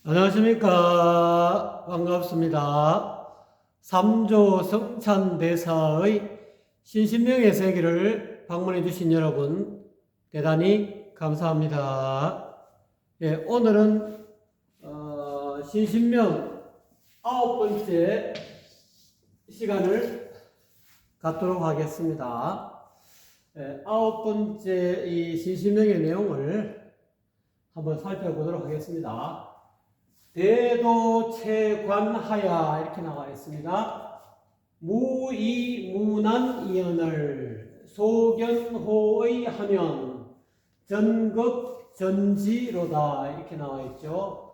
안녕하십니까. 반갑습니다. 3조 성찬대사의 신신명의 세계를 방문해 주신 여러분 대단히 감사합니다. 예, 오늘은 신신명 9번째 시간을 갖도록 하겠습니다. 예, 9번째 이 신신명의 내용을 한번 살펴보도록 하겠습니다. 대도체관하야 이렇게 나와 있습니다. 무이무난이언을 소견호의 하면 전극전지로다 이렇게 나와 있죠.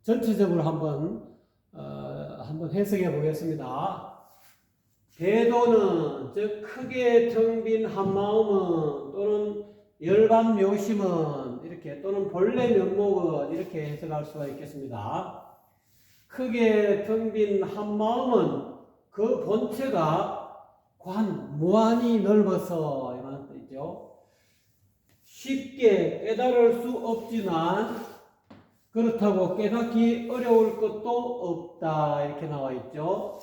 전체적으로 한번 해석해 보겠습니다. 대도는 즉 크게 텅 빈 한마음은 또는 열반묘심은 이렇게 또는 본래 면목은 이렇게 해석할 수가 있겠습니다. 크게 텅 빈 한마음은 그 본체가 무한히 넓어서 이런 뜻이죠. 쉽게 깨달을 수 없지만 그렇다고 깨닫기 어려울 것도 없다 이렇게 나와 있죠.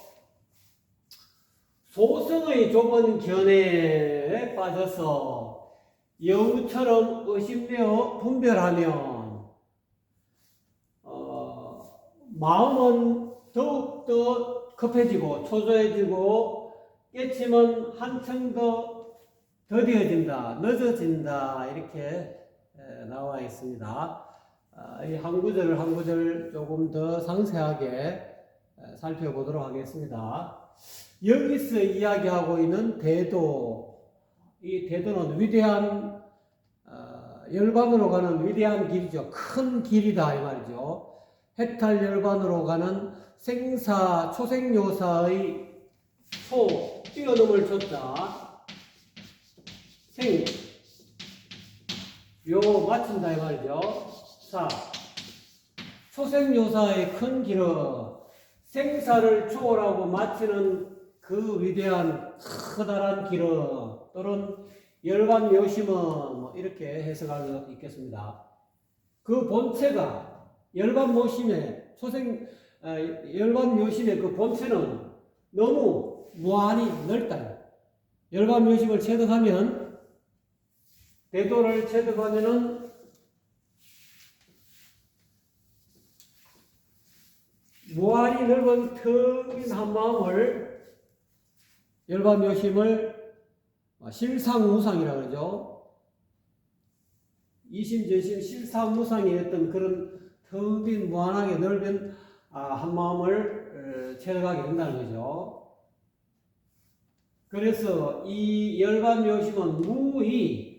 소승의 좁은 견해에 빠져서 여우처럼 의심되어 분별하면 마음은 더욱더 급해지고 초조해지고 깨침은 한층 더 더디어진다, 늦어진다 이렇게 나와 있습니다. 이 한 구절 한 구절 조금 더 상세하게 살펴보도록 하겠습니다. 여기서 이야기하고 있는 대도, 이 대도는 위대한 열반으로 가는 위대한 길이죠. 큰 길이다 이 말이죠. 해탈 열반으로 가는 생사 초생요사의 뛰어넘을 쳤다. 맞춘다 이 말이죠. 초생요사의 큰 길은 생사를 초월하고 마치는 그 위대한 커다란 길은 또는 열반묘심은 이렇게 해석할 수 있겠습니다. 그 본체가 열반묘심의 열반묘심의 그 본체는 너무 무한히 넓다. 열반묘심을 체득하면 대도를 체득하면은 무한히 넓은 텅 빈 한마음을 열반묘심을 실상무상이라고 그러죠. 이심전심 실상무상의 어떤 그런 텅 빈 무한하게 넓은 한마음을 체득하게 된다는 거죠. 그래서 이 열반묘심은 무의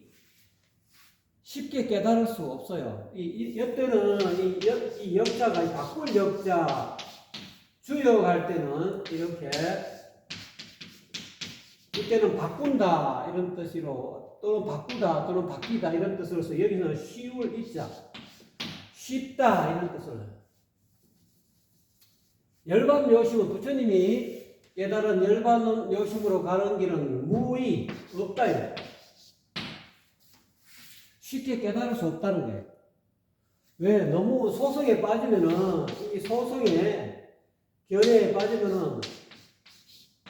쉽게 깨달을 수 없어요. 이때는 이 역자가 바꿀 역자 주역할 때는 이렇게 이때는 바꾼다 이런 뜻으로 또는 바꾸다 또는 바뀌다 이런 뜻으로서 여기서는 쉬울 있자 쉽다 이런 뜻으로 열반묘심은 부처님이 깨달은 열반묘심으로 가는 길은 무의 없다 이래. 쉽게 깨달을 수 없다는 거예요. 왜? 너무 소성에 빠지면은 이 소성의 견해에 빠지면은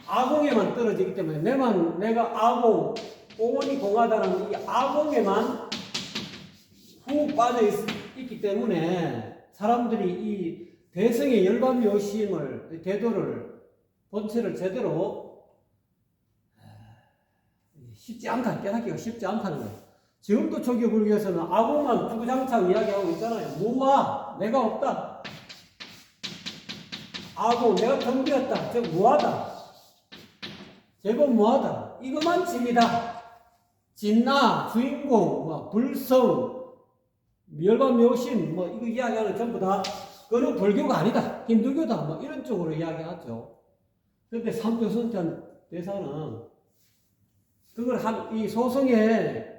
아공에만 떨어지기 때문에 내가 아공, 공원이 공하다는 이 아공에만 후 빠져 있기 때문에 사람들이 이 대성의 열반묘심을 대도를 본체를 제대로 쉽지 않다, 깨닫기가 쉽지 않다는 거예요. 지금도 초기 불교에서는 아공만 주구장창 이야기하고 있잖아요. 무아, 내가 없다. 아공, 내가 텅비었다. 즉 무하다. 제법 무하다. 이것만 진리다. 진나, 주인공, 불성, 열반묘심, 이거 이야기하는 전부 다 그건 불교가 아니다. 힌두교다. 이런 쪽으로 이야기하죠. 그런데 삼조선찬 대사는 그걸 이 소성의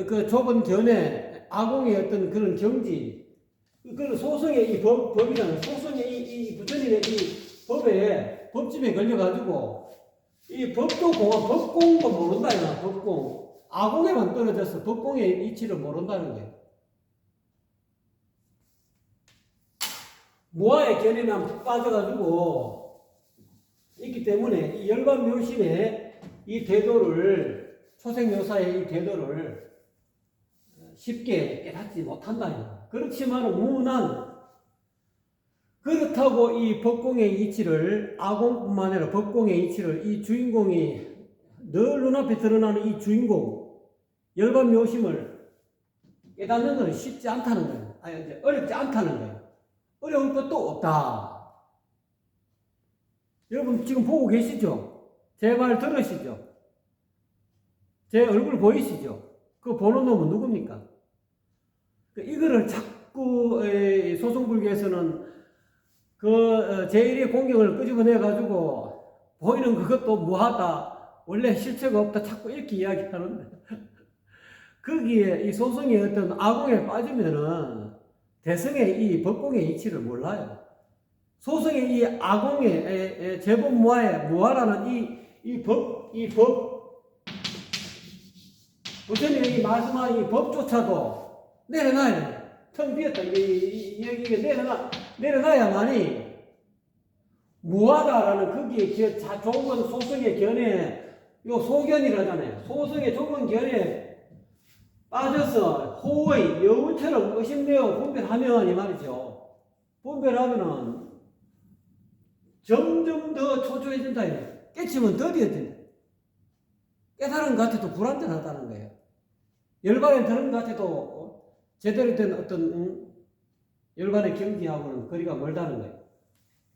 그 좁은 견해, 아공의 어떤 그런 경지, 그런 소성의 이 법이잖아요. 소성의 이 부처님의 이 법집에 걸려가지고, 이 법도 법공도 모른다, 이거, 법공. 아공에만 떨어져서 법공의 이치를 모른다는 게. 무아의 견해만 푹 빠져가지고 있기 때문에 이 열반묘심의 이 태도를, 초생묘사의 이 태도를 쉽게 깨닫지 못한다. 그렇지만 무난, 그렇다고 이 법공의 이치를, 아공뿐만 아니라 법공의 이치를, 이 주인공이 늘 눈앞에 드러나는 이 주인공, 열반묘심을 깨닫는 것은 쉽지 않다는 거예요. 아니, 이제 어렵지 않다는 거예요. 어려울 것도 없다. 여러분 지금 보고 계시죠? 제 말 들으시죠? 제 얼굴 보이시죠? 그 보는 놈은 누굽니까? 이거를 자꾸 소송불교에서는 그 제1의 공경을 끄집어내가지고 보이는 그것도 무하다, 원래 실체가 없다, 자꾸 이렇게 이야기하는데 거기에 이 소송의 어떤 아공에 빠지면은 대성의 이 법공의 이치를 몰라요. 소송의 이 아공의 제법무아의 무아라는 이 법, 부처님이 말씀한 이 법조차도 내려놔야 돼요. 텅 비었다. 여기에 내려놔야만이 무하다라는 거기에 좁은 소송의 견해, 요 소견이라잖아요. 소송의 좁은 견해 빠져서 호의 여우처럼 의심되어 분별하면 이 말이죠. 분별하면은 점점 더 초조해진다. 깨치면 더디어진다. 깨달은 것 같아도 불완전하다는 거예요. 열반에 드는 것 같아도 제대로 된 어떤 열반의 경지하고는 거리가 멀다는 거예요.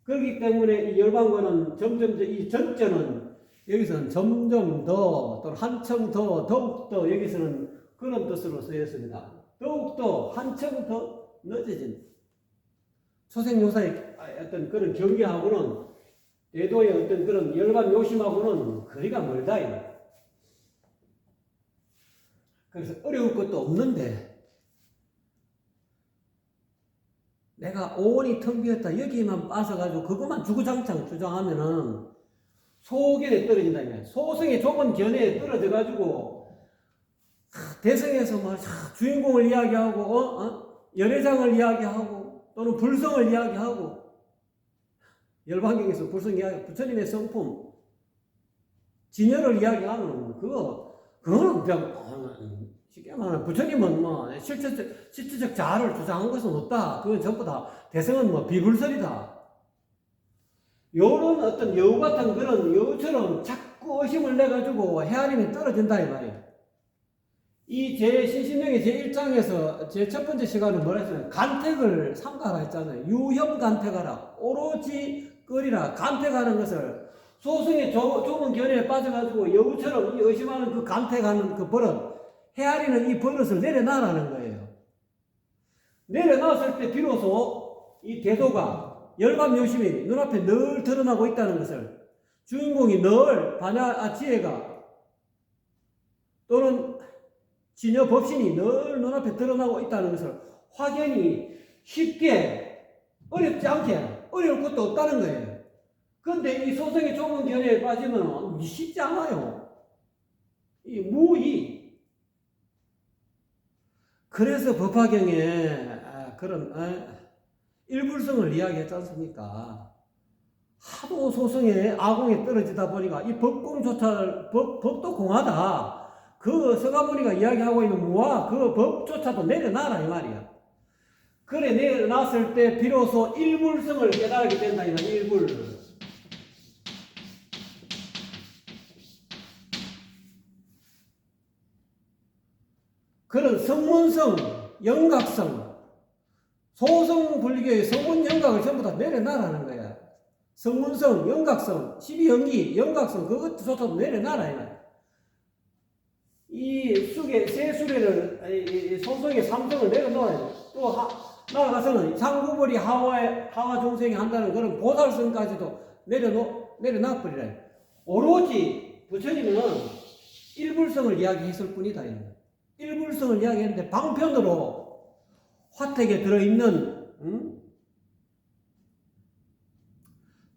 그렇기 때문에 이 열반과는 점점 이 전전은 여기서는 점점 더, 또는 한층 더, 더욱더 여기서는 그런 뜻으로 쓰였습니다. 더욱더 한층 더 늦어진 초생요사의 어떤 그런 경계하고는, 대도의 어떤 그런 열반 요심하고는 거리가 멀다. 그래서 어려울 것도 없는데 내가 오온이 텅 비었다 여기만 빠져가지고 그것만 주구장창 주장하면은 소견에 떨어진다. 소성의 좁은 견해에 떨어져가지고 대성에서 막 주인공을 이야기하고 열애장을 이야기하고 또는 불성을 이야기하고, 열반경에서 불성 이야기, 부처님의 성품 진열을 이야기하면 그거는 그냥 쉽게 말하면 부처님은 뭐 실체적 자아를 주장한 것은 없다. 그건 전부 다 대성은 뭐 비불설이다. 요런 어떤 여우 같은 그런 여우처럼 자꾸 의심을 내가지고 헤아림에 떨어진다 이 말이에요. 이 제 신신명의 제1장에서 제 첫 번째 시간은 뭐라 했어요? 간택을 삼가라 했잖아요. 유혐 간택하라. 오로지 끓이라. 간택하는 것을, 소승의 좁은 견해에 빠져가지고 여우처럼 이 의심하는 그 간택하는 그 버릇, 헤아리는 이 버릇을 내려놔라는 거예요. 내려놨을 때 비로소 이 대도가 열반묘심이 눈앞에 늘 드러나고 있다는 것을, 주인공이 늘 지혜가 또는 진여 법신이 늘 눈앞에 드러나고 있다는 것을 확연히 쉽게, 어렵지 않게, 어려울 것도 없다는 거예요. 그런데 이 소성의 좁은 견해에 빠지면 쉽지 않아요. 이 무의. 그래서 법화경에 그런 일불성을 이야기했지 않습니까? 하도 소성의 아공에 떨어지다 보니까 이 법공조차, 법도 공하다. 그 서가모니가 이야기하고 있는 무아, 그 법조차도 내려놔라 이 말이야. 그래 내려놨을 때 비로소 일불성을 깨달게 된다. 일불. 그런 성문성, 영각성, 소성 불교의 성문 영각을 전부 다 내려놔라는 거야. 성문성, 영각성, 12연기, 영각성, 그것조차도 내려놔라 이 말이야. 이 쑥의 세 수레를, 소성의 삼성을 내려놓아야 돼. 또 나아가서는 상구벌이 하와 중생이 한다는 그런 보살성까지도 내려놔버리라. 오로지 부처님은 일불성을 이야기했을 뿐이다. 일불성을 이야기했는데 방편으로 화택에 들어있는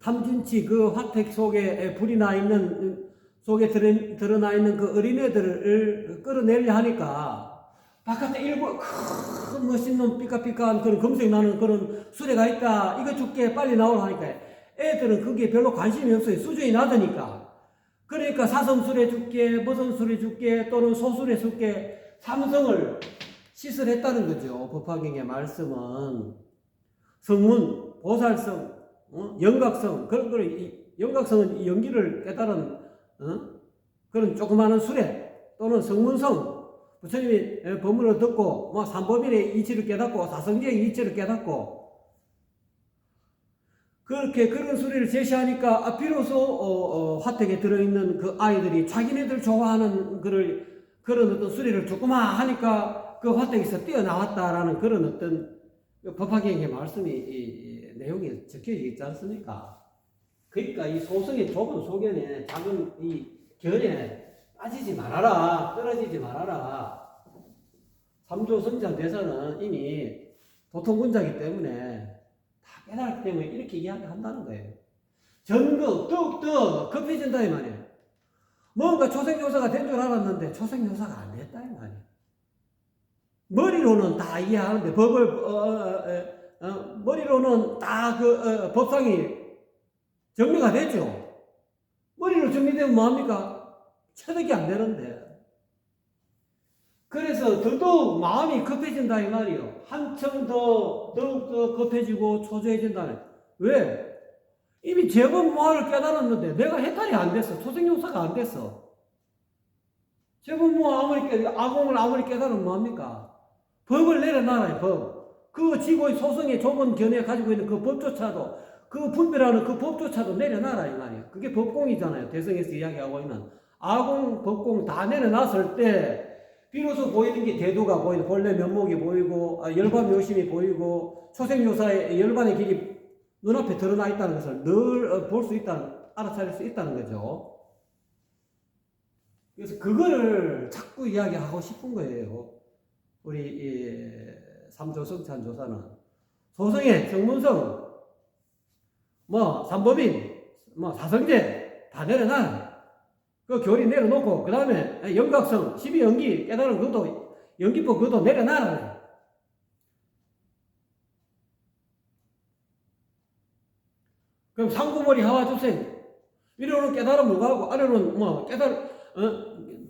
탐진치 그 화택 속에 불이 나 있는 속에 드러나 있는 그 어린애들을 끌어내려 하니까 바깥에 일부 큰 멋있는 삐까삐까한 그런 검색 나는 그런 수레가 있다. 이거 줄게 빨리 나오라 하니까 애들은 그게 별로 관심이 없어요. 수준이 낮으니까. 그러니까 사슴 수레 줄게, 버선 수레 줄게, 또는 소수레 줄게, 삼성을 시설했다는 거죠. 법화경의 말씀은 성문, 보살성, 영각성, 그런 걸 영각성은 연기를 깨달은 그런 조그마한 수레 또는 성문성. 부처님이 법문을 듣고 뭐 삼법인의 이치를 깨닫고 사성제의 이치를 깨닫고 그렇게 그런 소리를 제시하니까 비로소 화택에 들어있는 그 아이들이 자기네들 좋아하는 그런 어떤 소리를 조그마 하니까 그 화택에서 뛰어나왔다라는 그런 어떤 법화경의 말씀이 이 내용이 적혀져 있지 않습니까? 그러니까 이 소성의 좁은 소견에 작은 이 견에 빠지지 말아라. 떨어지지 말아라. 삼조성장 대사는 이미 도통군자이기 때문에 다 깨달았기 때문에 이렇게 이야기한다는 거예요. 전극, 더욱더 급해진다 이 말이에요. 뭔가 초생교사가 된 줄 알았는데 초생교사가 안 됐다 이 말이에요. 머리로는 다 이해하는데 머리로는 다 법상이 정리가 되죠. 머리로 정리되면 뭐합니까? 체득이 안 되는데. 그래서 더더욱 마음이 급해진다 이 말이요. 한층 더욱 급해지고 초조해진다네. 왜? 이미 제법무화를 깨달았는데 내가 해탈이 안 됐어. 초생용사가 안 됐어. 제법무화 아공을 아무리 깨달으면 뭐합니까? 법을 내려놔라 법. 그 지고의 소성의 좁은 견해 가지고 있는 그 법조차도 그 분별하는 그 법조차도 내려놔라 이 말이에요. 그게 법공이잖아요. 대성에서 이야기하고 있는 아공, 법공 다 내려놨을 때 비로소 보이는 게 대도가 보이고 본래 면목이 보이고 열반 묘심이 보이고 초생묘사의 열반의 길이 눈앞에 드러나 있다는 것을 늘 볼 수 있다는, 알아차릴 수 있다는 거죠. 그래서 그거를 자꾸 이야기하고 싶은 거예요. 우리 삼조성찬 조사는 소성의 정문성 삼법인 사성제 다 내려놔. 그 교리 내려놓고 그 다음에 영각성 12연기 깨달은 그것도 연기법 그것도 내려놔라. 그럼 상구머리 하와주생 위로는 깨달음을 가고 아래로는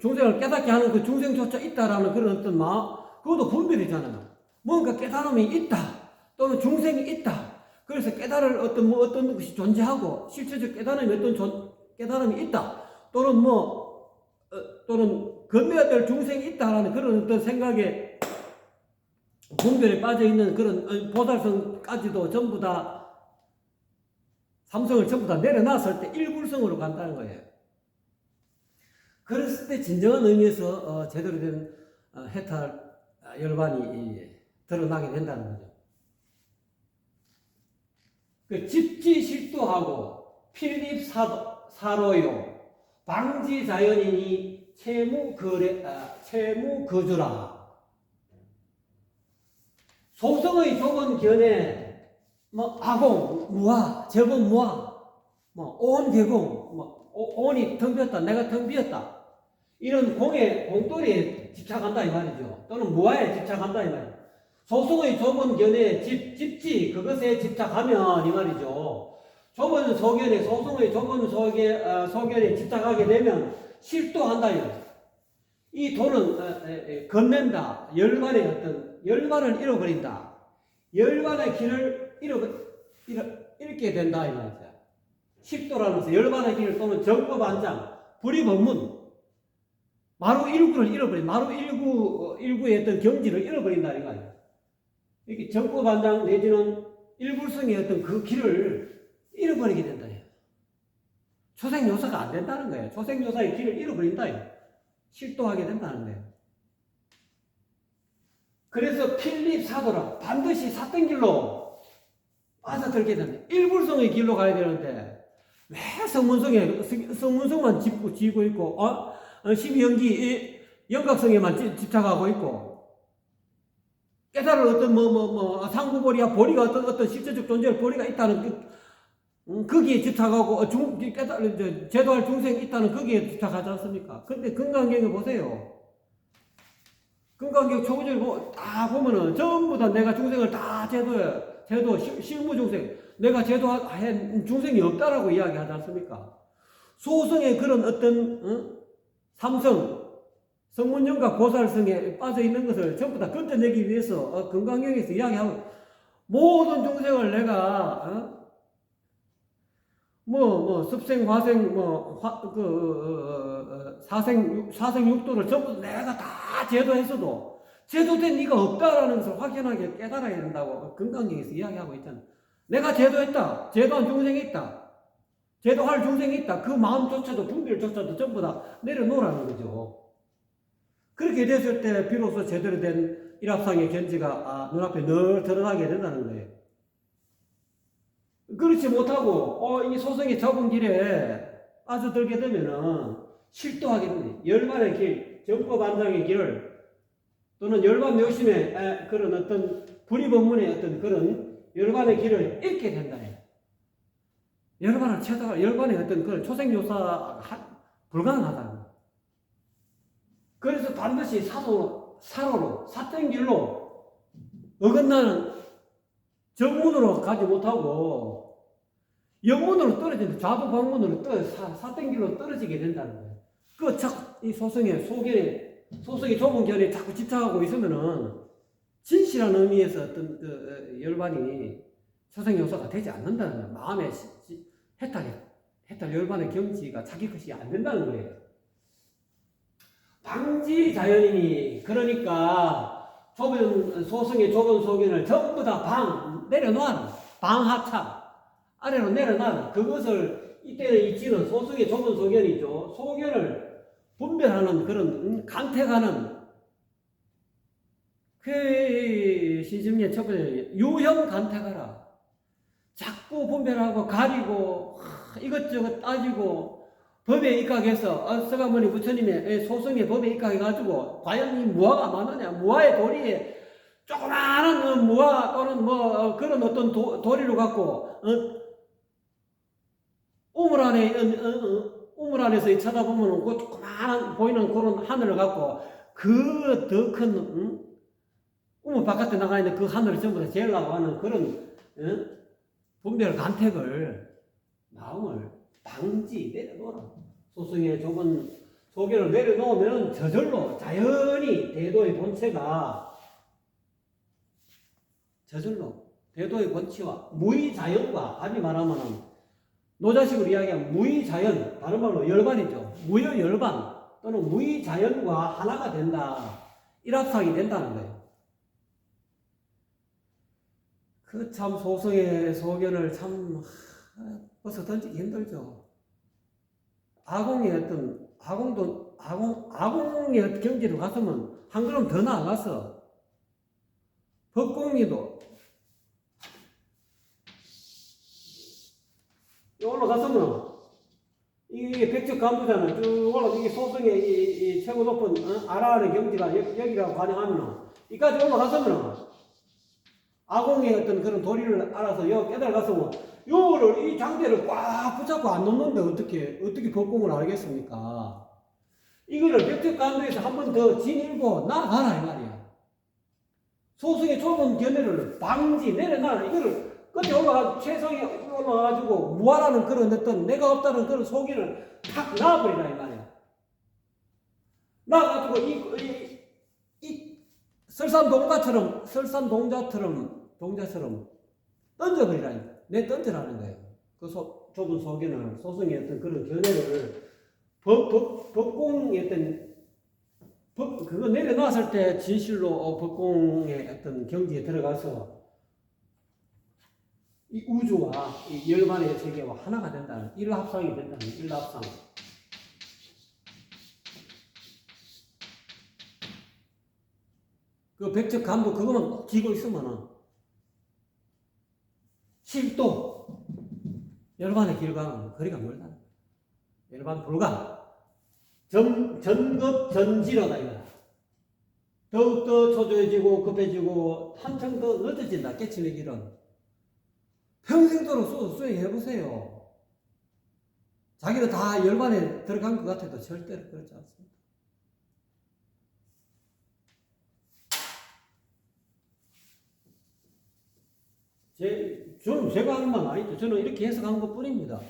중생을 깨닫게 하는 그 중생조차 있다라는 그런 어떤 마음 그것도 분별이잖아요. 뭔가 깨달음이 있다 또는 중생이 있다. 그래서 깨달을 어떤 것이 존재하고 실체적 깨달음이 깨달음이 있다. 또는 또는 건너야 될 중생이 있다라는 그런 어떤 생각에 분별에 빠져 있는 그런 보살성까지도 전부 다 삼성을 전부 다 내려놨을 때 일불성으로 간다는 거예요. 그랬을 때 진정한 의미에서 제대로 된 해탈 열반이 드러나게 된다는 거죠. 그 집지실도하고 필립사로요 방지자연인이 채무거주라. 소성의 좁은 견해 아공, 무아, 제법무아, 온개공, 온이 텅 비었다, 내가 텅 비었다. 이런 공돌이에 집착한다 이 말이죠. 또는 무아에 집착한다 이 말이죠. 소성의 좁은 견해, 집지, 그것에 집착하면 이 말이죠. 좁은 소견에, 소성의 좁은 소견에 집착하게 되면 실도한다 이 말이죠. 이 도는 건넨다. 열반을 잃어버린다. 열반의 길을 잃게 된다 이 말이죠. 십도라는 것은 열반의 길 또는 정법안장, 불입법문, 마루 일구를 잃어버린, 마루 일구의 어떤 경지를 잃어버린다 이 말이죠. 이렇게 정법안장 내지는 일불성의 어떤 그 길을 잃어버리게 된다. 초생요사가 안 된다는 거예요. 초생요사의 길을 잃어버린다. 실도하게 된다는 거예요. 그래서 필립사도라 반드시 샀던 길로 빠져들게 된다. 일불성의 길로 가야 되는데 왜 성문성만 지고 있고 12연기 영각성에만 집착하고 있고 깨달을 어떤 상구보리야 보리가 어떤 실제적 존재를 보리가 있다는 거기에 집착하고 제도할 중생이 있다는 거기에 집착하지 않습니까? 근데 금강경에 보세요. 금강경 초고절 다 보면은 전부 다 내가 중생을 다 실무 중생, 내가 제도한 중생이 없다라고 이야기하지 않습니까? 소성의 그런 어떤 삼성, 성문연과 고살성에 빠져 있는 것을 전부 다 건져내기 위해서 금강경에서 이야기하고 모든 중생을 내가 습생, 화생, 사생 육도를 전부 내가 다 제도했어도 제도된 네가 없다라는 것을 확연하게 깨달아야 된다고 금강경에서 이야기하고 있잖아. 내가 제도했다. 제도한 중생이 있다. 제도할 중생이 있다. 그 마음조차도 분별조차도 전부 다 내려놓으라는 거죠. 그렇게 됐을 때 비로소 제대로 된 일합상의 견지가 눈앞에 늘 드러나게 된다는 거예요. 그렇지 못하고 이 소성의 좁은 길에 빠져들게 되면은 실도하게 됩니다. 열반의 길, 정법안장의 길을 또는 열반 묘심의 그런 어떤 불의법문의 어떤 그런 열반의 길을 잃게 된다. 열반을 찾아가 열반의 어떤 그런 초생요사가 불가능하다. 그래서 반드시 사로로 사땡길로 어긋나는 정문으로 가지 못하고 영문으로 떨어지는 좌도방문으로 사땡길로 떨어지게 된다는 거예요. 이 소성의 좁은 견에 자꾸 집착하고 있으면은 진실한 의미에서 어떤 열반이 초생요소가 되지 않는다는 거예요. 마음의 해탈 열반의 경지가 자기 것이 안 된다는 거예요. 방지 자연이니 그러니까 소성의 좁은 소견을 전부 다 내려놔라. 방하차 아래로 내려놔라. 그것을 이때는 이치는 소성의 좁은 소견이죠. 소견을 분별하는 그런 간택하는 그 신심리의 첫 번째 유형 간택하라. 자꾸 분별하고 가리고 이것저것 따지고 법에 입각해서 서가모니 부처님의 소성의 법에 입각해가지고 과연 이 무아가 많으냐, 무아의 도리에 조그마한 무아 또는 그런 어떤 도리를 갖고 우물 안에서 쳐다보면 그 조그마한 보이는 그런 하늘을 갖고 그 더 큰 우물 바깥에 나가 있는 그 하늘을 전부 다 재려고 하는 그런 분별 간택을 마음을 방지 내려놓으라. 소성의 좁은 소견을 내려놓으면 저절로 자연히 대도의 본체가 저절로 대도의 본체와 무의자연과 답이 말하면 노자식으로 이야기하면 무의자연, 다른 말로 열반이죠. 무여열반 또는 무의자연과 하나가 된다. 일합상이 된다는 거예요. 그 참 소성의 소견을 참 벌써 던지기 힘들죠. 아공의 경지로 갔으면 한 걸음 더 나아가서 법공리도 올라갔으면 이게 백척 간부잖아요. 쭉 올라 이게 소성의 이 최고 높은 아라한의 경지가 여기라고 가정하면은 이까지 올라갔으면 아공의 어떤 그런 도리를 알아서 여 깨달아갔으면 요거를 이 장대를 꽉 붙잡고 안 놓는데 어떻게 법공을 알겠습니까? 이거를 백척 간부에서 한 번 더 지닐고 나가라 이 말이야. 소성의 좁은 견해를 방지 내려놔라. 이거를 끝에 올라가 최성이 올라가가지고 무아라는 그런 어떤 내가 없다는 그런 소견을 탁 놔버리라 이 말이야. 놔가지고 이 설산동자처럼 던져버리라. 내 던져라는 거예요. 그 좁은 소견을 소성의 어떤 그런 견해를 법공의 어떤 그거 내려놨을 때 진실로 법공의 어떤 경지에 들어가서 이 우주와 이 열반의 세계와 하나가 된다는 일합상이 된다는 일합상. 그 백척 간부 그거만 꼭 쥐고 있으면은 실도 열반의 길과는 거리가 멀다. 열반 불가. 전급 전지로다 이거야. 더욱더 초조해지고 급해지고 한층 더 늦어진다. 깨치는 길은 평생도록 수행해보세요. 자기는 다 열반에 들어간 것 같아도 절대로 그렇지 않습니다. 저는 제가 하는 말 아니죠. 저는 이렇게 해석한 것 뿐입니다.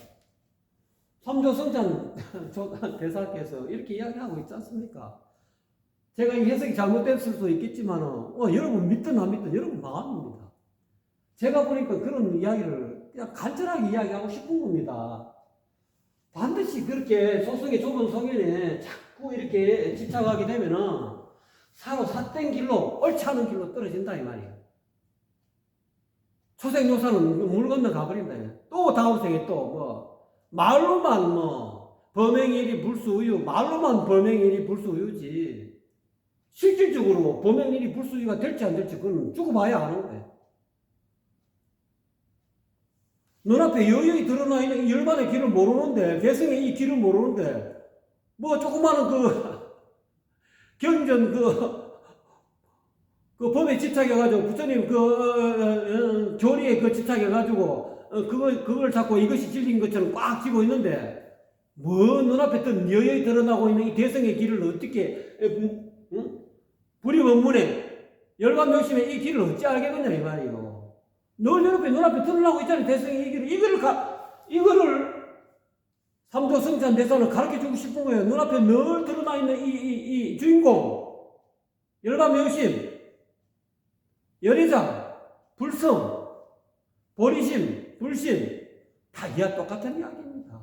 삼조성찬 대사께서 이렇게 이야기하고 있지 않습니까? 제가 이 해석이 잘못됐을 수도 있겠지만, 여러분 믿든 안 믿든 여러분 마음입니다. 제가 보니까 그런 이야기를 그냥 간절하게 이야기하고 싶은 겁니다. 반드시 그렇게 소송의 좁은 성현에 자꾸 이렇게 집착하게 되면은 사로 삿된 길로, 옳지 않은 길로 떨어진다, 이 말이에요. 초생요사는 물 건너 가버린다. 또 다음 생에 말로만 범행일이 불수우유, 말로만 범행일이 불수우유지. 실질적으로 범행일이 불수우유가 될지 안 될지 그건 두고 봐야 아는 거예요. 눈앞에 여유히 드러나 있는 이 열반의 길을 모르는데, 개성의 이 길을 모르는데, 조그마한 경전 법에 집착해가지고, 부처님 교리에 집착해가지고, 그걸 자꾸 이것이 진리인 것처럼 꽉 쥐고 있는데, 눈앞에 여유히 드러나고 있는 이 대성의 길을 어떻게, 불의원문에, 열반명심에 이 길을 어찌 알겠느냐, 이 말이에요. 늘 눈앞에 드러나고 있잖아요, 대성의 이 길을. 이거를 삼조성찬 대사는 가르쳐 주고 싶은 거예요. 눈앞에 늘 드러나 있는 이 주인공, 열반명심, 열의장, 불성, 보리심, 불심, 다 똑같은 이야기입니다.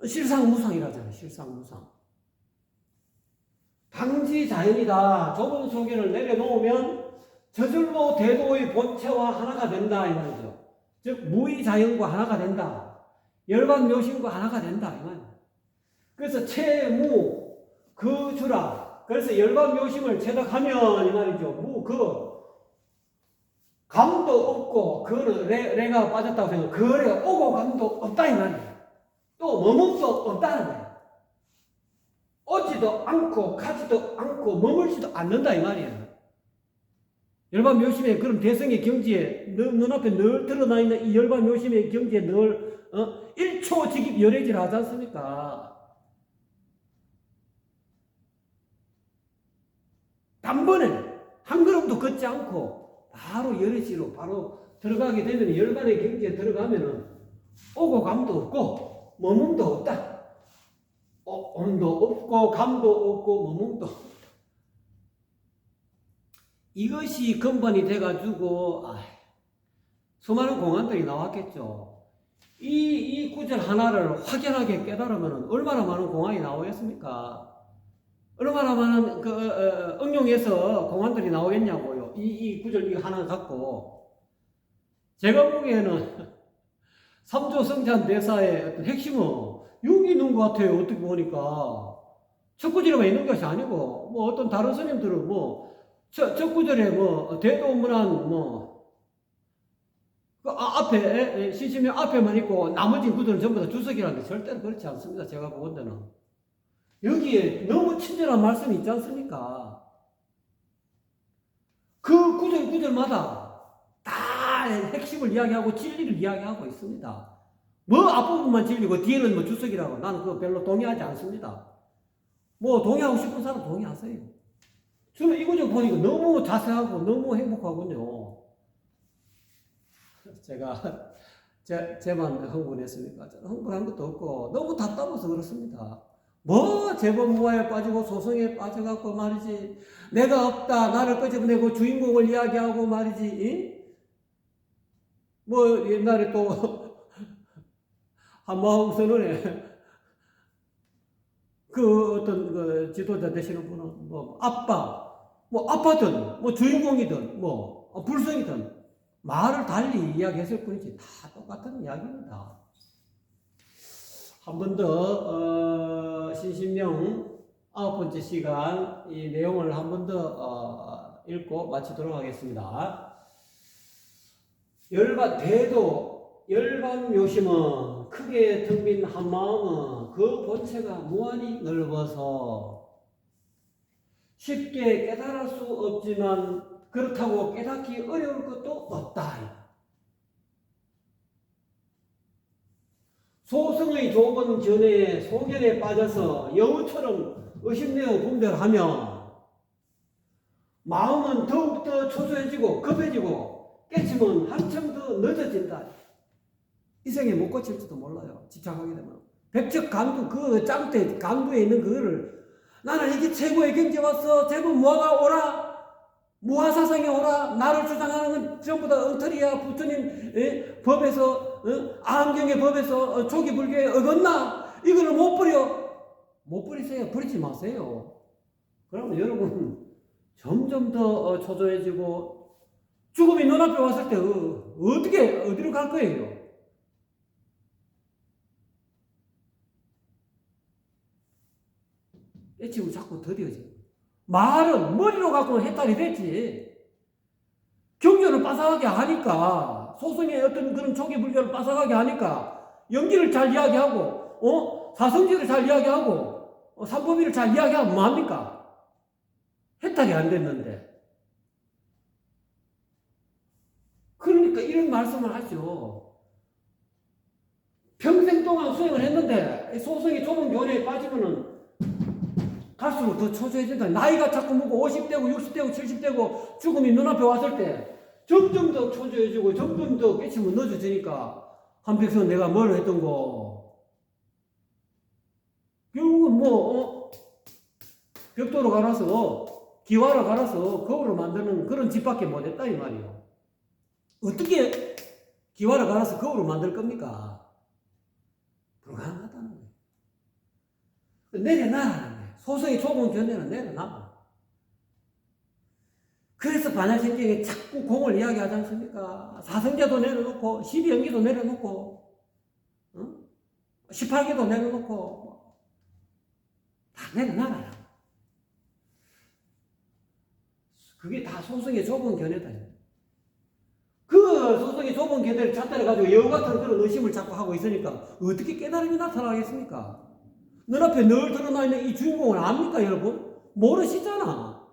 실상무상이라잖아요, 실상무상. 당지자연이다. 좁은 소견을 내려놓으면 저절로 대도의 본체와 하나가 된다, 이 말이죠. 즉, 무의자연과 하나가 된다. 열반묘심과 하나가 된다, 이 말이에요. 그래서 채무, 주라. 그래서 열반묘심을 체득하면, 이 말이죠. 감도 없고, 레가 빠졌다고 생각하면, 그래, 오고 감도 없다, 이 말이에요. 또, 머뭇도 없다는 거예요. 오지도 않고, 가지도 않고, 머물지도 않는다, 이 말이에요. 열반묘심의 그런 대성의 경지에, 눈앞에 늘 드러나 있는 이 열반묘심의 경지에 늘, 일초직입 열애질 하지 않습니까? 단번에 한 걸음도 걷지 않고 바로 열애지로 바로 들어가게 되면 열반의 경지에 들어가면은 오고 감도 없고 머문도 없다. 온도 없고 감도 없고 머문도 없다. 이것이 근본이 돼가지고 수많은 공안들이 나왔겠죠. 이 구절 하나를 확연하게 깨달으면 얼마나 많은 공안이 나오겠습니까? 얼마나 많은 응용해서 공안들이 나오겠냐고요. 이 구절 이거 하나 갖고 제가 보기에는 삼조성찬 대사의 어떤 핵심은 여기 있는 것 같아요. 어떻게 보니까 첫 구절에만 있는 것이 아니고 어떤 다른 스님들은 첫 구절에 대도문안 앞에 시시명 앞에만 있고 나머지 구절은 전부 다 주석이라는 게 절대로 그렇지 않습니다. 제가 보건 데는 여기에 너무 친절한 말씀이 있지 않습니까? 그 구절마다 다 핵심을 이야기하고 진리를 이야기하고 있습니다. 앞부분만 진리고 뒤에는 주석이라고 나는 그거 별로 동의하지 않습니다. 동의하고 싶은 사람 동의하세요. 저는 이 구절 보니까 너무 자세하고 너무 행복하군요. 제가 제만 흥분했습니까? 저는 흥분한 것도 없고 너무 답답해서 그렇습니다. 재범무화에 빠지고 소송에 빠져갖고 말이지 내가 없다 나를 끄집어내고 주인공을 이야기하고 말이지 옛날에 또 한마음선언에 어떤 지도자 되시는 분은 아빠든 주인공이든 불성이든 말을 달리 이야기했을 뿐이지 다 똑같은 이야기입니다. 한 번 더 신신명 9번째 시간 이 내용을 한 번 더 읽고 마치도록 하겠습니다. 열반묘심은 크게 텅 빈 한마음은 그 본체가 무한히 넓어서 쉽게 깨달을 수 없지만 그렇다고 깨닫기 어려울 것도 없다. 소승의 좁은 전에 소견에 빠져서 여우처럼 의심내어 분별하면 마음은 더욱더 초조해지고 급해지고 깨치면 한참 더 늦어진다. 이 생에 못 고칠지도 몰라요. 집착하게 되면. 백척 강도, 그 짱대 강도에 있는 그거를 나는 이게 최고의 경제 왔어. 제법 무화가 오라. 무화 사상이 오라. 나를 주장하는 건 전부 다 엉터리야. 부처님 법에서 아함경의 법에서 초기 불교에 어긋나. 이거를 못 버려. 못 버리세요. 버리지 마세요. 그러면 여러분 점점 더 초조해지고 죽음이 눈앞에 왔을 때 어디로 갈 거예요? 지금 자꾸 더뎌져. 말은 머리로 갖고는 해탈이 됐지. 경전을 빠삭하게 하니까, 소승의 어떤 그런 초기 불교를 빠삭하게 하니까, 연기를 잘 이야기하고, 사성지를 잘 이야기하고, 삼법위를 잘 이야기하면 뭐합니까? 해탈이 안 됐는데. 그러니까 이런 말씀을 하죠. 평생 동안 수행을 했는데, 소승이 좁은 교리에 빠지면은, 갈수록 더 초조해진다. 나이가 자꾸 먹고 50대고 60대고 70대고 죽음이 눈앞에 왔을 때 점점 더 초조해지고 점점 더 깨치면 늦어지니까 한백선 내가 뭘 했던 거 결국은 벽돌로 갈아서 기와로 갈아서 거울을 만드는 그런 집밖에 못했다 이 말이요. 어떻게 기와로 갈아서 거울을 만들 겁니까? 불가능하다는 거예요. 내려놔라는 거예요. 소승이 좁은 견해는 내려놔. 그래서 반야심경에 자꾸 공을 이야기하지 않습니까? 사성제도 내려놓고 12연기도 내려놓고 18개도 내려놓고 다 내려놔라. 그게 다 소승의 좁은 견해다. 그 소승의 좁은 견해를 찾아가지고 여우 같은 그런 의심을 자꾸 하고 있으니까 어떻게 깨달음이 나타나겠습니까? 눈앞에 늘 드러나 있는 이 주인공을 압니까, 여러분? 모르시잖아.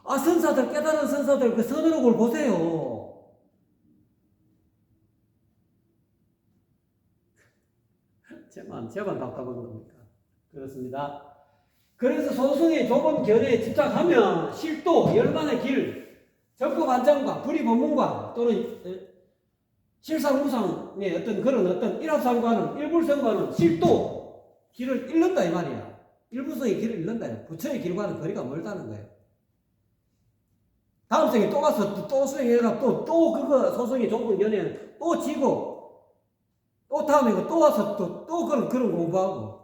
선사들, 깨달은 선사들 그 선언록을 보세요. 제만 답답한 겁니까? 그렇습니다. 그래서 소승의 좁은 견해에 집착하면 실도, 열반의 길, 적법안장과 불의법문과 또는 실상무상의 어떤 일합상과는 일불성과는 실도 길을 잃는다 이 말이야. 일불성의 길을 잃는다. 부처의 길과는 거리가 멀다는 거예요. 다음 생에 또 가서 또 수행해가 또 그거 소승의 좁은 견해는 또 지고 또 다음에 또 와서 또 그런 공부하고.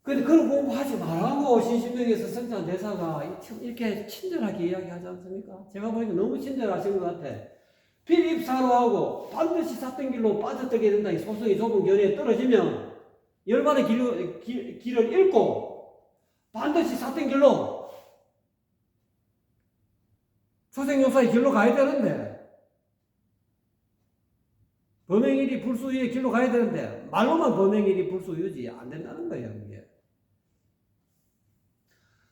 근데 그런 공부하지 말라고 신신명에서 성찬 대사가 이렇게 친절하게 이야기하지 않습니까? 제가 보니까 너무 친절하신 것 같아. 필입사로하고 반드시 삿된 길로 빠져들게 된다. 이 소승의 좁은 견해에 떨어지면 열반의 길을 잃고 반드시 삿된 길로 초생용사의 길로 가야 되는데 범행일이 불수유의 길로 가야 되는데 말로만 범행일이 불수유지 안 된다는 거예요. 이게.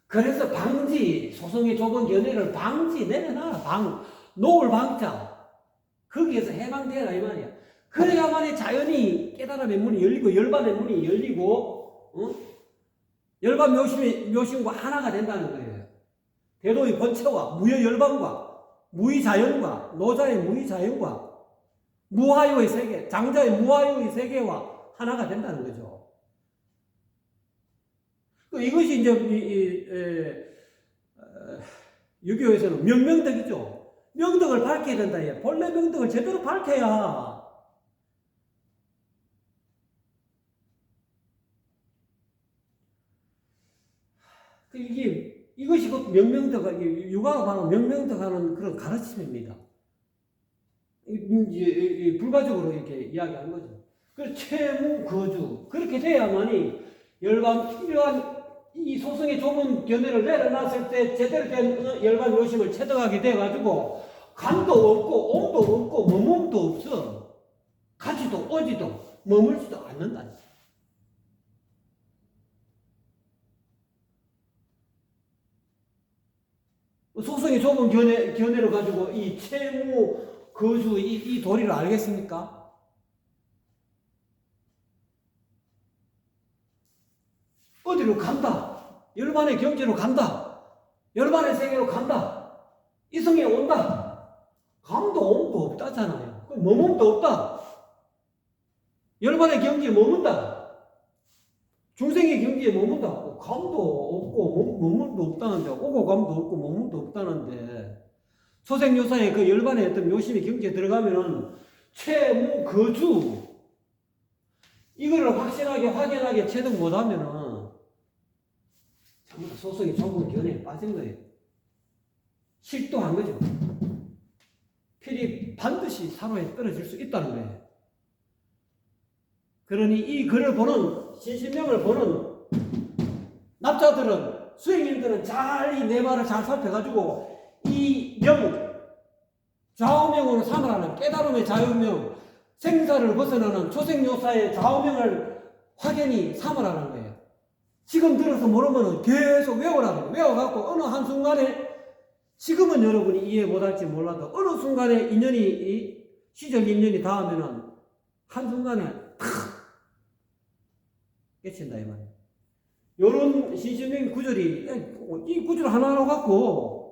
그래서 소승의 좁은 견해를 내려놔라. 놓을 방자 거기에서 해방되라 이 말이야. 그래야만이 자연히 깨달음의 문이 열리고 열반의 문이 열리고 열반 묘심과 하나가 된다는 거예요. 대도의 본체와 무여 열반과 무의자연과 노자의 무의자연과 무하유의 세계, 장자의 무하유의 세계와 하나가 된다는 거죠. 이것이 이제 유교에서는 명명덕이죠. 명덕을 밝혀야 된다. 본래 명덕을 제대로 밝혀야 이것이 곧 명명덕, 유가가 바로 명명덕하는 그런 가르침입니다. 불가적으로 이렇게 이야기하는 거죠. 그래서 채무 거주 그렇게 돼야만이 이러한 이 소승의 좁은 견해를 내려놨을 때 제대로 된 열반 요심을 체득하게 돼가지고 간도 없고 옴도 없고 머뭅도 없어. 가지도 오지도 머물지도 않는다. 소승의 좁은 견해를 가지고 이 채무 거주 이 도리를 알겠습니까? 어디로 간다. 열반의 경지로 간다. 열반의 세계로 간다. 이성에 온다. 감도 온도 없다잖아요. 머문도 없다. 열반의 경지에 머문다. 중생의 경지에 머문다. 감도 없고 머문도 없다는데, 오고 감도 없고 머문도 없다는데, 소생요사의 그 열반의 어떤 묘심의 경지에 들어가면은 최무 거주 이거를 확실하게 확연하게 체득 못하면은 전부 다 소속이 좁은 견해에 빠진 거예요. 실도한 거죠. 필히 반드시 사로에 떨어질 수 있다는 거예요. 그러니 이 글을 보는 신신명을 보는 납자들은 수행인들은 잘 이 내 말을 잘 살펴가지고 이 명 좌우명으로 삼으라는 깨달음의 자유명 생사를 벗어나는 초생요사의 좌우명을 확연히 삼으라는 거예요. 지금 들어서 모르면 계속 외우라는 거예요. 외워갖고 어느 한순간에 지금은 여러분이 이해 못할지 몰라도 어느 순간에 인연이 시절 인연이 닿으면은 한순간에 탁 깨친다 이 말이에요. 요런 신신명의 구절이 이 구절 하나로 갖고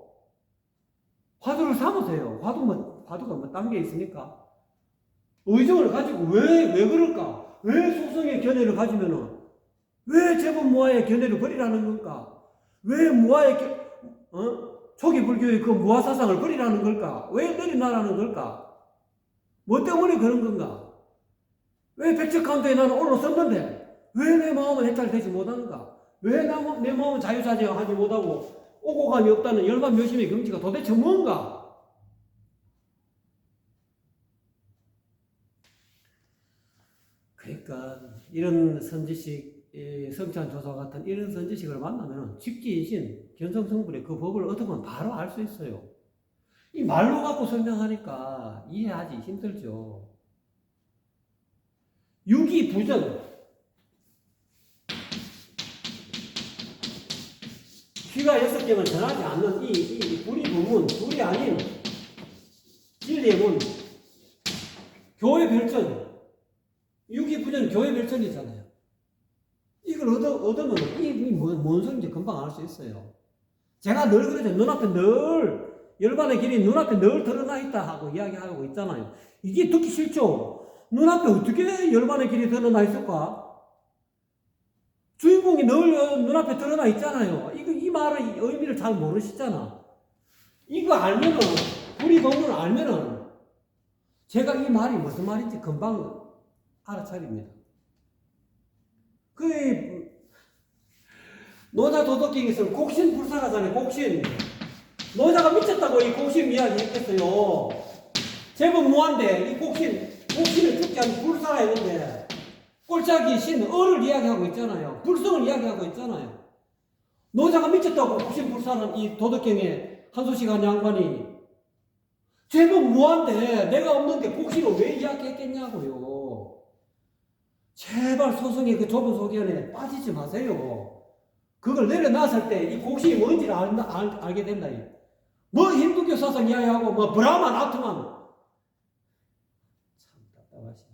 화두를 삼으세요. 화두가 뭐 딴 게 있습니까? 의정을 가지고 왜 그럴까? 왜 소성의 견해를 가지면은 왜 제법무아의 견해를 버리라는 걸까? 왜 무아의 초기 불교의 그 무아 사상을 버리라는 걸까? 왜 내려놔라는 걸까? 뭐 때문에 그런 건가? 왜 백척간도에 나는 올라섰는데 왜 내 마음은 해탈되지 못하는가? 왜 내 마음은 자유자재하지 못하고 오고감이 없다는 열반 묘심의 경지가 도대체 뭔가? 그러니까 이런 선지식, 성찬조사 같은 이런 선지식을 만나면 직지이신 견성성불의 그 법을 얻으면 바로 알 수 있어요. 이 말로 갖고 설명하니까 이해하기 힘들죠. 유기부전. 귀가 6개만 전하지 않는 이 불이 부문, 불이 아닌 진리의 문, 교회 별전, 유기부전 교회 별전이잖아요. 이걸 얻으면 뭔 소리인지 금방 알 수 있어요. 제가 늘 그러죠. 눈앞에 늘 열반의 길이 눈앞에 늘 드러나 있다 하고 이야기하고 있잖아요. 이게 듣기 싫죠. 눈앞에 어떻게 열반의 길이 드러나 있을까? 주인공이 늘 눈앞에 드러나 있잖아요. 이 말의 의미를 잘 모르시잖아. 이거 알면은, 우리 법문을 알면은, 제가 이 말이 무슨 말인지 금방 알아차립니다. 노자 도덕경에서는 곡신 불사하잖아요. 곡신. 노자가 미쳤다고 이 곡신 이야기 했겠어요. 제법 무한데, 이 곡신을 죽지 않은 불사했는데, 꼴짝이 신, 어를 이야기하고 있잖아요. 불성을 이야기하고 있잖아요. 노자가 미쳤다고 곡신불사는 이 도덕경의 한소시간 양반이 제법 무한데 내가 없는데 곡신을 왜 이야기했겠냐고요. 제발 소성의 그 좁은 소견에 빠지지 마세요. 그걸 내려놨을 때 이 곡신이 뭔지를 알게 된다. 뭐 힌두교 사상 이야기하고 뭐 브라만, 아트만 참 답답하시네.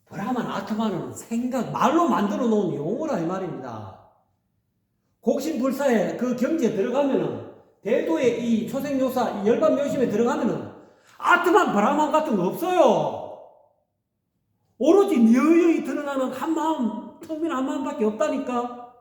브라만, 아트만은 말로 만들어 놓은 용어라 이 말입니다. 곡신불사의 그 경지에 들어가면은, 대도의 이 초생요사, 이 열반묘심에 들어가면은, 아트만, 브라만 같은 거 없어요. 오로지 여여히 드러나는 한 마음, 텅빈 한 마음밖에 없다니까.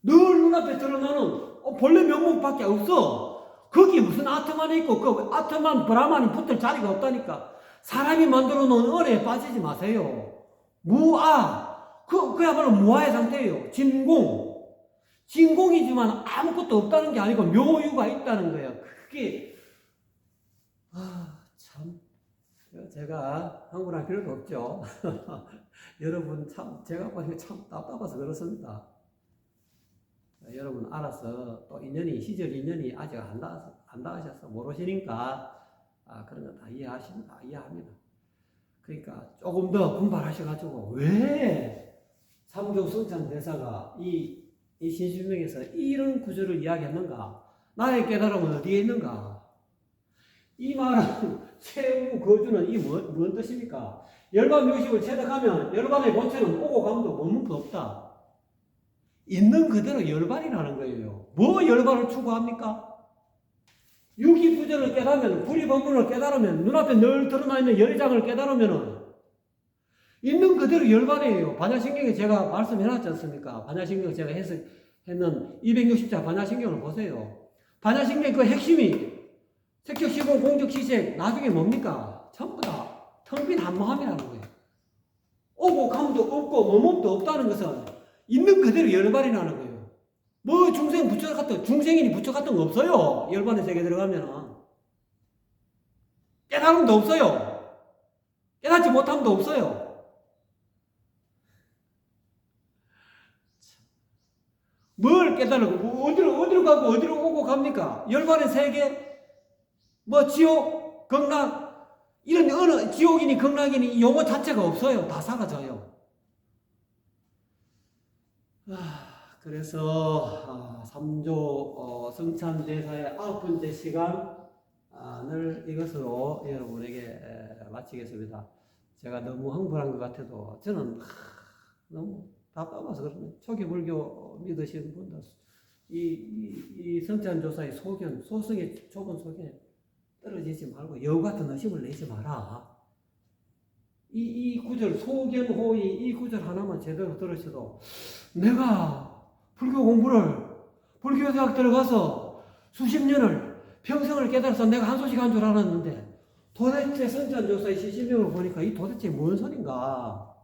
늘 눈앞에 드러나는 본래 명목밖에 없어. 거기 무슨 아트만이 있고, 그 아트만, 브라만이 붙을 자리가 없다니까. 사람이 만들어 놓은 은혜에 빠지지 마세요. 무아. 그야말로 무아의 상태예요. 진공이지만 아무것도 없다는 게 아니고 묘유가 있다는 거예요. 그게, 참. 제가 한국랑 필요도 없죠. 여러분 참, 제가 보니까 참 답답해서 그렇습니다. 여러분 알아서 또 시절 인연이 아직 안 닿으셔서 모르시니까 그런 거 다 이해합니다. 그러니까 조금 더 분발하셔가지고 왜 삼교 성찬 대사가 이 신신명에서 이런 구절을 이야기했는가? 나의 깨달음은 어디에 있는가? 이 말은 최후 거주는 이 뭔 뜻입니까? 열반 묘식을 체득하면 열반의 본체는 오고 감도 머문도 없다. 있는 그대로 열반이라는 거예요. 뭐 열반을 추구합니까? 유기부전을 깨달으면, 불이법문을 깨달으면, 눈앞에 늘 드러나 있는 열장을 깨달으면 있는 그대로 열반이에요. 반야신경에 제가 말씀해놨지 않습니까? 반야신경 제가 했는 260자 반야신경을 보세요. 반야신경 그 핵심이 색적, 시공, 공적, 시색 나중에 뭡니까? 전부 다 텅 빈 한마음이라는 거예요. 오고 감도 없고 머뭇도 없다는 것은 있는 그대로 열반이라는 거예요. 뭐 중생 붙여갔던 중생인이 붙여갔던 거 없어요. 열반의 세계 들어가면 깨달음도 없어요. 깨닫지 못함도 없어요. 뭘 깨달고 뭐 어디로 가고 어디로 오고 갑니까? 열반의 세계, 뭐 지옥, 극락 이런 어느 지옥이니 극락이니 용어 자체가 없어요. 다 사라져요. 그래서 3조 성찬제사의 9번째 시간을 이것으로 여러분에게 마치겠습니다. 제가 너무 흥분한 것 같아도 저는 너무 답답해서 그렇습니다. 초기 불교 믿으시는 분들 이 성찬조사의 소견, 소승의 좁은 소견에 떨어지지 말고 여우 같은 의심을 내지 마라. 이 구절 소견호의 이 구절 하나만 제대로 들으셔도 내가 불교 공부를 불교대학 들어가서 수십 년을 평생을 깨달아서 내가 한 소식 한 줄 알았는데 도대체 성찬조사의 시신명을 보니까 이 도대체 뭔 소린가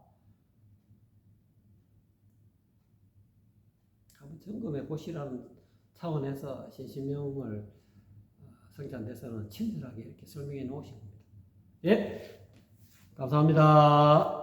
한번 점검해 보시라는 차원에서 신신명을 성찬대사는 친절하게 이렇게 설명해 놓으신 겁니다. 예, 감사합니다.